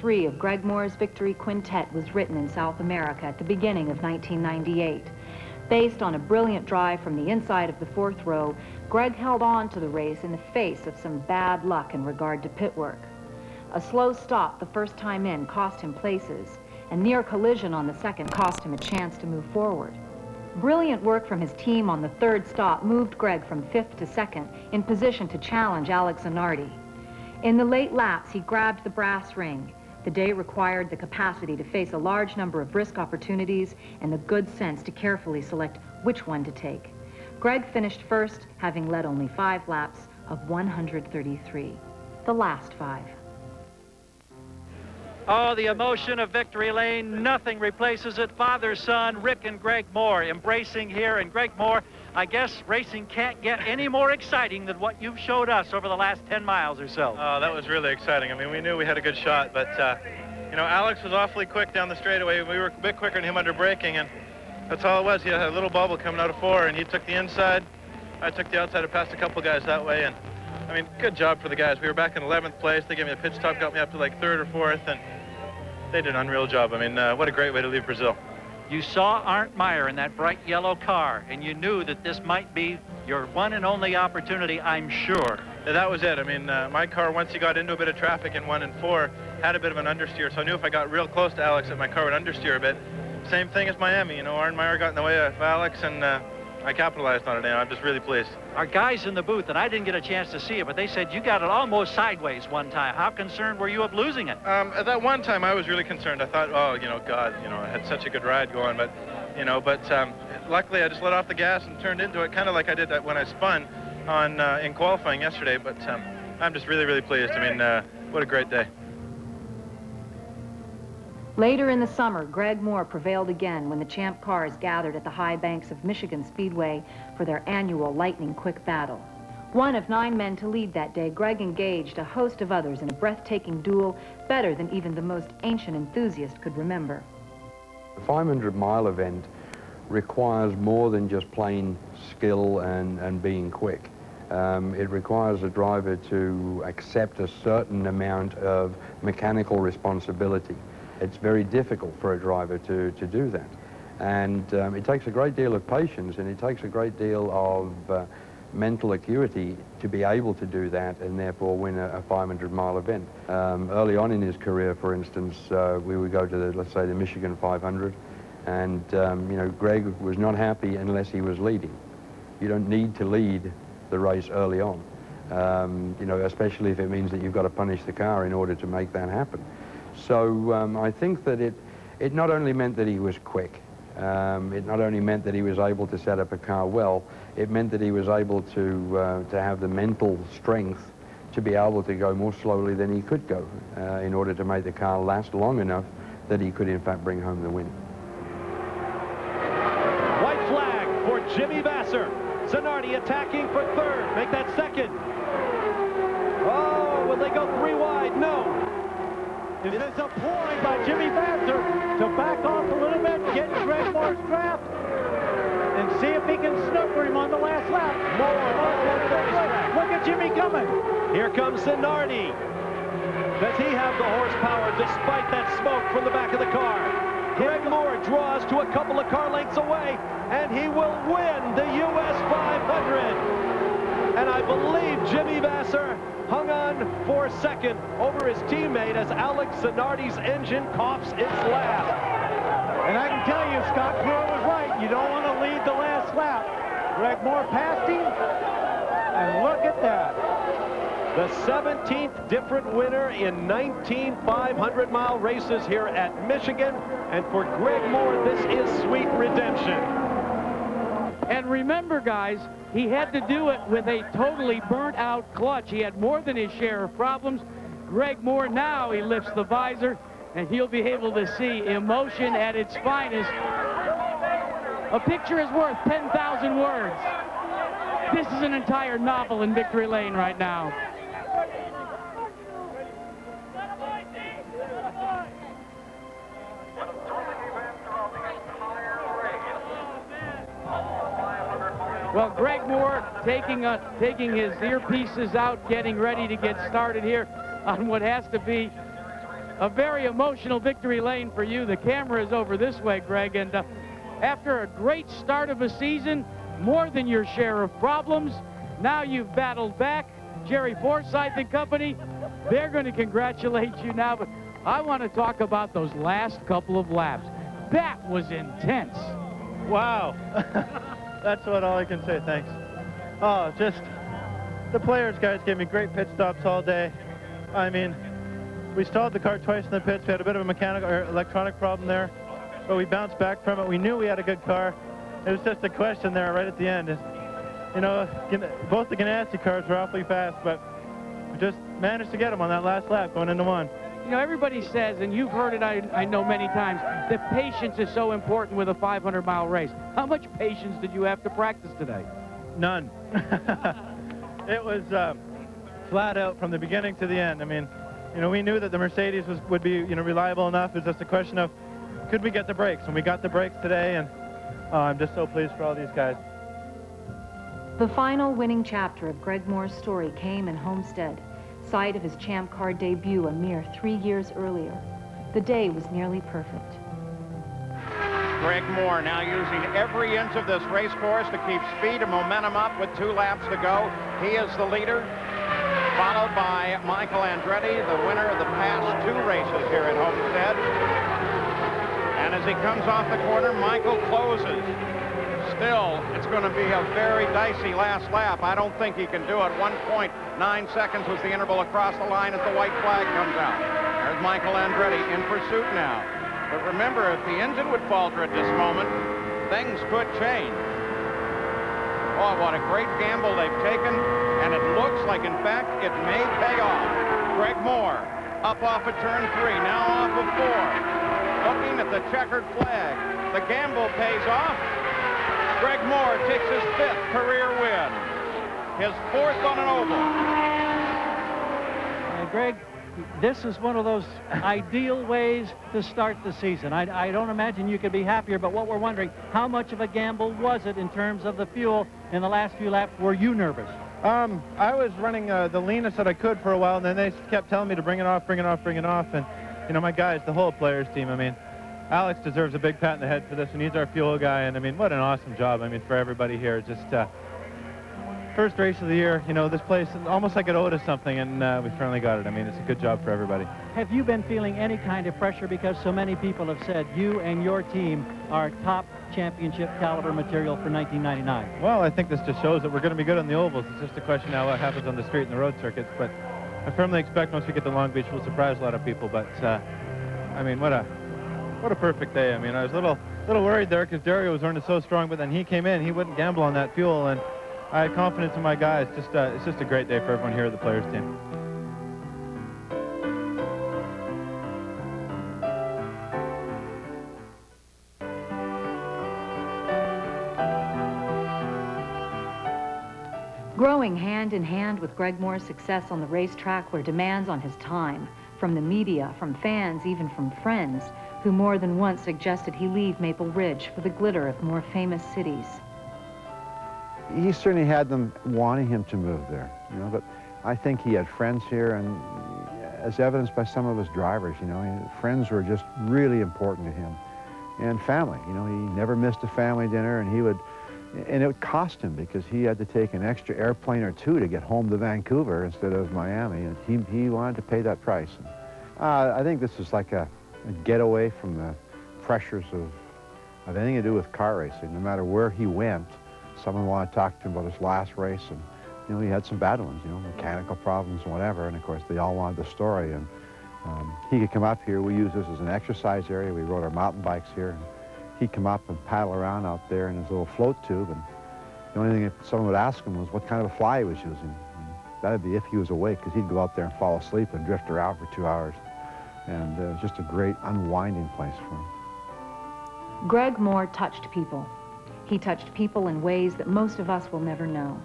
3 of Greg Moore's Victory Quintet was written in South America at the beginning of 1998. Based on a brilliant drive from the inside of the fourth row, Greg held on to the race in the face of some bad luck in regard to pit work. A slow stop the first time in cost him places, and near collision on the second cost him a chance to move forward. Brilliant work from his team on the third stop moved Greg from 5th to 2nd in position to challenge Alex Zanardi. In the late laps, he grabbed the brass ring. The day required the capacity to face a large number of risk opportunities and the good sense to carefully select which one to take. Greg finished first, having led only 5 laps of 133, the last 5. Oh, the emotion of Victory Lane. Nothing replaces it. Father, son, Rick and Greg Moore embracing here. And Greg Moore, I guess racing can't get any more exciting than what you've showed us over the last 10 miles or so. Oh, that was really exciting. I mean, we knew we had a good shot, but, you know, Alex was awfully quick down the straightaway. We were a bit quicker than him under braking, and that's all it was. He had a little bubble coming out of 4, and he took the inside. I took the outside. I passed a couple guys that way, and I mean, good job for the guys. We were back in 11th place. They gave me a pit stop, got me up to like 3rd or 4th, and they did an unreal job. I mean, what a great way to leave Brazil. You saw Arndt Meyer in that bright yellow car, and you knew that this might be your one and only opportunity, I'm sure. Yeah, that was it. I mean, my car, once he got into a bit of traffic in 1 and 4, had a bit of an understeer, so I knew if I got real close to Alex that my car would understeer a bit. Same thing as Miami, you know, Arndt Meyer got in the way of Alex, and I capitalized on it, and I'm just really pleased. Our guys in the booth, and I didn't get a chance to see it, but they said you got it almost sideways one time. How concerned were you of losing it? At that one time, I was really concerned. I thought, oh, you know, God, you know, I had such a good ride going, but, you know, luckily I just let off the gas and turned into it, kind of like I did that when I spun on in qualifying yesterday, but I'm just really, really pleased. I mean, what a great day. Later in the summer, Greg Moore prevailed again when the champ cars gathered at the high banks of Michigan Speedway for their annual lightning quick battle. One of 9 men to lead that day, Greg engaged a host of others in a breathtaking duel better than even the most ancient enthusiast could remember. The 500-mile event requires more than just plain skill and being quick. It requires a driver to accept a certain amount of mechanical responsibility. It's very difficult for a driver to do that. And it takes a great deal of patience, and it takes a great deal of mental acuity to be able to do that and therefore win a 500-mile event. Early on in his career, for instance, we would go to, let's say, the Michigan 500, and you know, Greg was not happy unless he was leading. You don't need to lead the race early on, you know, especially if it means that you've got to punish the car in order to make that happen. So I think that it not only meant that he was quick, it not only meant that he was able to set up a car well, it meant that he was able to have the mental strength to be able to go more slowly than he could go in order to make the car last long enough that he could in fact bring home the win. White flag for Jimmy Vasser. Zanardi attacking for 3rd. Make that 2nd. Oh, will they go 3 wide? No. It is a ploy by Jimmy Vasser to back off a little bit, get Greg Moore's draft, and see if he can snooker him on the last lap. Look at Jimmy coming. Here comes Zanardi. Does he have the horsepower despite that smoke from the back of the car? Greg Moore draws to a couple of car lengths away, and he will win the US 500. And I believe Jimmy Vasser hung on for 2nd over his teammate as Alex Zanardi's engine coughs its last. And I can tell you, Scott Brewer was right. You don't want to lead the last lap. Greg Moore passed him, and look at that. The 17th different winner in 19 500-mile races here at Michigan. And for Greg Moore, this is sweet redemption. And remember, guys, he had to do it with a totally burnt-out clutch. He had more than his share of problems. Greg Moore, now he lifts the visor, and he'll be able to see emotion at its finest. A picture is worth 10,000 words. This is an entire novel in Victory Lane right now. Well, Greg Moore taking his earpieces out, getting ready to get started here on what has to be a very emotional victory lane for you. The camera is over this way, Greg, and after a great start of a season, more than your share of problems, now you've battled back. Jerry Forsythe and company, they're going to congratulate you now, but I want to talk about those last couple of laps. That was intense. Wow. That's what all I can say, thanks. Oh, just the players, guys, gave me great pit stops all day. I mean, we stalled the car twice in the pits. We had a bit of a mechanical or electronic problem there, but we bounced back from it. We knew we had a good car. It was just a question there right at the end. You know, both the Ganassi cars were awfully fast, but we just managed to get them on that last lap going into one. You know, everybody says, and you've heard it, I know many times, that patience is so important with a 500-mile race. How much patience did you have to practice today? None. It was flat out from the beginning to the end. I mean, you know, we knew that the Mercedes would be, you know, reliable enough. It's just a question of, could we get the brakes? And we got the brakes today, and I'm just so pleased for all these guys. The final winning chapter of Greg Moore's story came in Homestead, site of his Champ Car debut a mere 3 years earlier. The day was nearly perfect. Greg Moore now using every inch of this race course to keep speed and momentum up with 2 laps to go. He is the leader, followed by Michael Andretti, the winner of the past 2 races here at Homestead. And as he comes off the corner, Michael closes. Still, it's going to be a very dicey last lap. I don't think he can do it. 1.9 seconds was the interval across the line as the white flag comes out. There's Michael Andretti in pursuit now. But remember, if the engine would falter at this moment, things could change. Oh, what a great gamble they've taken, and it looks like, in fact, it may pay off. Greg Moore up off of turn 3, now off of 4. Looking at the checkered flag. The gamble pays off. Greg Moore takes his 5th career win, his 4th on an oval. Greg, this is one of those ideal ways to start the season. I don't imagine you could be happier, but what we're wondering, how much of a gamble was it in terms of the fuel in the last few laps? Were you nervous? I was running the leanest that I could for a while, and then they kept telling me to bring it off, bring it off, bring it off. And, you know, my guys, the whole players team, I mean, Alex deserves a big pat in the head for this, and he's our fuel guy. And, I mean, what an awesome job, I mean, for everybody here. Just first race of the year, you know, this place, almost like it owed us something, and we finally got it. I mean, it's a good job for everybody. Have you been feeling any kind of pressure because so many people have said you and your team are top championship caliber material for 1999? Well, I think this just shows that we're going to be good on the ovals. It's just a question now what happens on the street and the road circuits. But I firmly expect once we get to Long Beach, we'll surprise a lot of people. But, I mean, what a perfect day. I mean, I was a little worried there because Dario was running so strong, but then he came in. He wouldn't gamble on that fuel, and I had confidence in my guys. It's just a great day for everyone here at the players team. Growing hand in hand with Greg Moore's success on the racetrack were demands on his time, from the media, from fans, even from friends, who more than once suggested he leave Maple Ridge for the glitter of more famous cities. He certainly had them wanting him to move there, you know, but I think he had friends here, and as evidenced by some of his drivers, you know, friends were just really important to him. And family, you know, he never missed a family dinner, and it would cost him because he had to take an extra airplane or 2 to get home to Vancouver instead of Miami, and he wanted to pay that price. And, I think this is like a getaway from the pressures of anything to do with car racing. No matter where he went, someone wanted to talk to him about his last race, and, you know, he had some bad ones, you know, mechanical problems and whatever, and of course they all wanted the story. And he could come up here. We use this as an exercise area. We rode our mountain bikes here, and he'd come up and paddle around out there in his little float tube, and the only thing that someone would ask him was what kind of a fly he was using. And that'd be if he was awake, because he'd go out there and fall asleep and drift around for 2 hours. And it was just a great unwinding place for him. Greg Moore touched people. He touched people in ways that most of us will never know.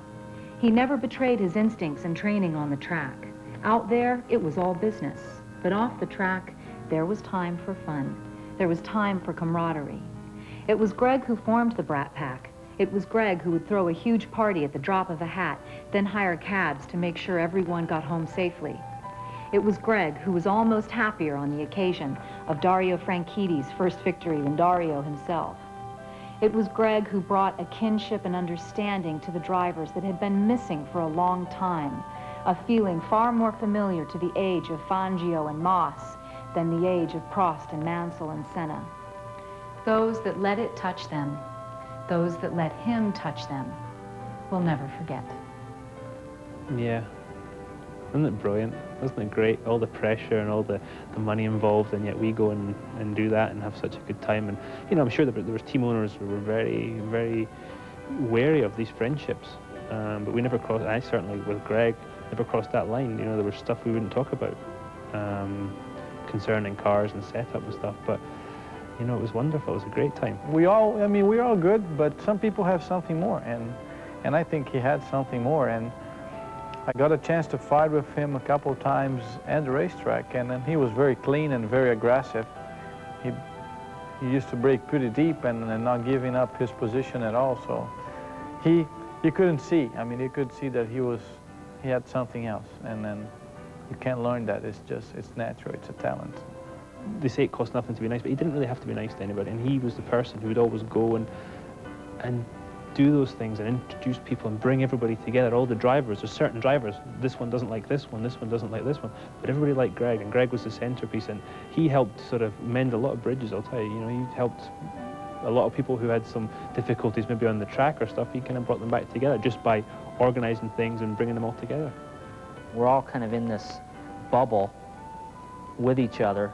He never betrayed his instincts and training on the track. Out there, it was all business. But off the track, there was time for fun. There was time for camaraderie. It was Greg who formed the Brat Pack. It was Greg who would throw a huge party at the drop of a hat, then hire cabs to make sure everyone got home safely. It was Greg who was almost happier on the occasion of Dario Franchitti's first victory than Dario himself. It was Greg who brought a kinship and understanding to the drivers that had been missing for a long time, a feeling far more familiar to the age of Fangio and Moss than the age of Prost and Mansell and Senna. Those that let it touch them, those that let him touch them, will never forget. Yeah. Isn't it brilliant? Isn't it great? All the pressure and all the money involved, and yet we go and do that and have such a good time. And, you know, I'm sure that there was team owners who were very, very wary of these friendships. But we never crossed, I certainly, with Greg, never crossed that line. You know, there was stuff we wouldn't talk about concerning cars and setup and stuff. But, you know, it was wonderful. It was a great time. We're all good, but some people have something more. And I think he had something more. And I got a chance to fight with him a couple of times at the racetrack, and then he was very clean and very aggressive. He used to brake pretty deep and not giving up his position at all. So you couldn't see. I mean, you could see that he had something else, and then you can't learn that. It's natural. It's a talent. They say it costs nothing to be nice, but he didn't really have to be nice to anybody, and he was the person who would always go and do those things and introduce people and bring everybody together, all the drivers. There's certain drivers, this one doesn't like this one doesn't like this one, but everybody liked Greg, and Greg was the centerpiece, and he helped sort of mend a lot of bridges, I'll tell you. You know, he helped a lot of people who had some difficulties maybe on the track or stuff. He kind of brought them back together just by organizing things and bringing them all together. We're all kind of in this bubble with each other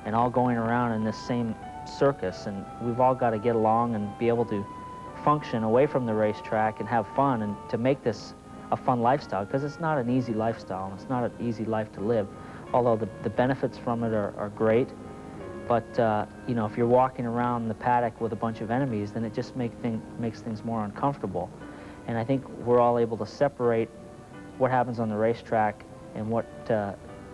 and all going around in this same circus, and we've all got to get along and be able to function away from the racetrack and have fun, and to make this a fun lifestyle, because it's not an easy lifestyle and it's not an easy life to live, although the benefits from it are great. But you know, if you're walking around the paddock with a bunch of enemies, then it just makes things more uncomfortable. And I think we're all able to separate what happens on the racetrack and what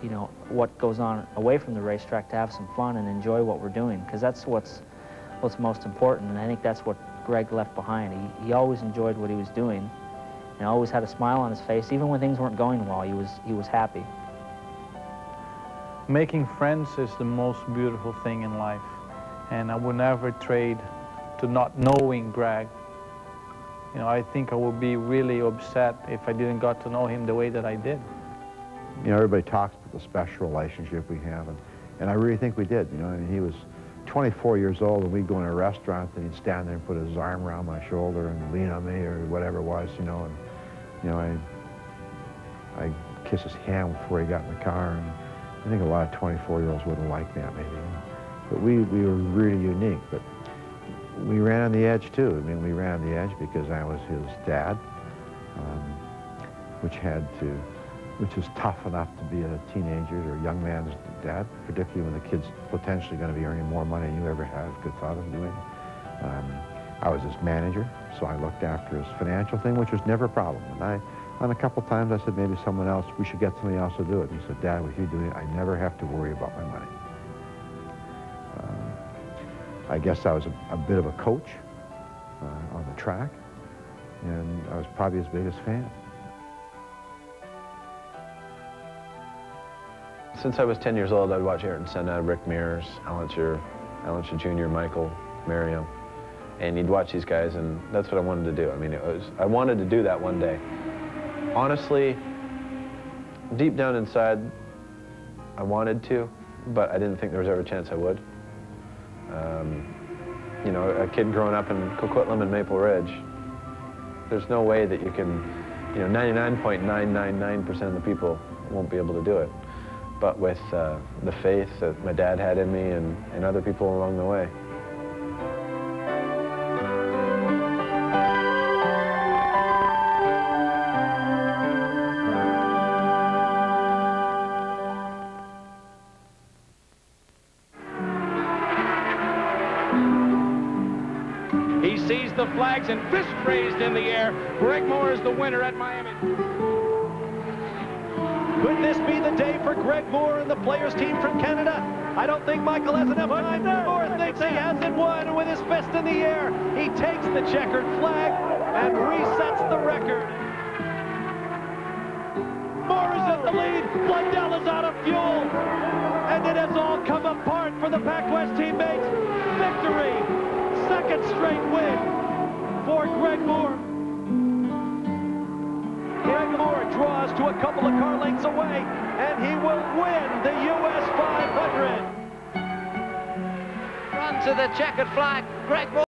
you know, what goes on away from the racetrack, to have some fun and enjoy what we're doing, because that's what's most important. And I think that's what Greg left behind. He always enjoyed what he was doing and always had a smile on his face. Even when things weren't going well, he was happy. Making friends is the most beautiful thing in life, and I would never trade to not knowing Greg. You know, I think I would be really upset if I didn't got to know him the way that I did. You know, everybody talks about the special relationship we have, and I really think we did. You know, I mean, he was 24 years old, and we'd go in a restaurant, and he'd stand there and put his arm around my shoulder and lean on me or whatever it was, you know. And, you know, I'd kiss his hand before he got in the car, and I think a lot of 24-year-olds wouldn't like that, maybe. But we were really unique, but we ran on the edge, too. I mean, we ran on the edge because I was his dad, which is tough enough to be a teenager's or a young man's dad, particularly when the kid's potentially going to be earning more money than you ever could thought of doing. I was his manager, so I looked after his financial thing, which was never a problem. And on a couple times, I said, maybe someone else, we should get somebody else to do it. And he said, Dad, with you doing it, I never have to worry about my money. I guess I was a bit of a coach on the track, and I was probably his biggest fan. Since I was 10 years old, I'd watch Ayrton Senna, Rick Mears, Alan Jr., Michael, Mario, and you'd watch these guys, and that's what I wanted to do. I mean, I wanted to do that one day. Honestly, deep down inside, I wanted to, but I didn't think there was ever a chance I would. You know, a kid growing up in Coquitlam and Maple Ridge, there's no way that you can, you know, 99.999% of the people won't be able to do it. But with the faith that my dad had in me and other people along the way. He sees the flags and fist raised in the air. Greg Moore is the winner at Miami. Could this be the day for Greg Moore and the players team from Canada? I don't think Michael has enough time. Moore thinks he has it won with his fist in the air. He takes the checkered flag and resets the record. Moore is in got the lead. Blundell is out of fuel. And it has all come apart for the PacWest teammates. Victory. Second straight win for Greg Moore. Greg Moore draws to a couple of car lengths away, and he will win the US 500. Run to the checkered flag. Greg Moore.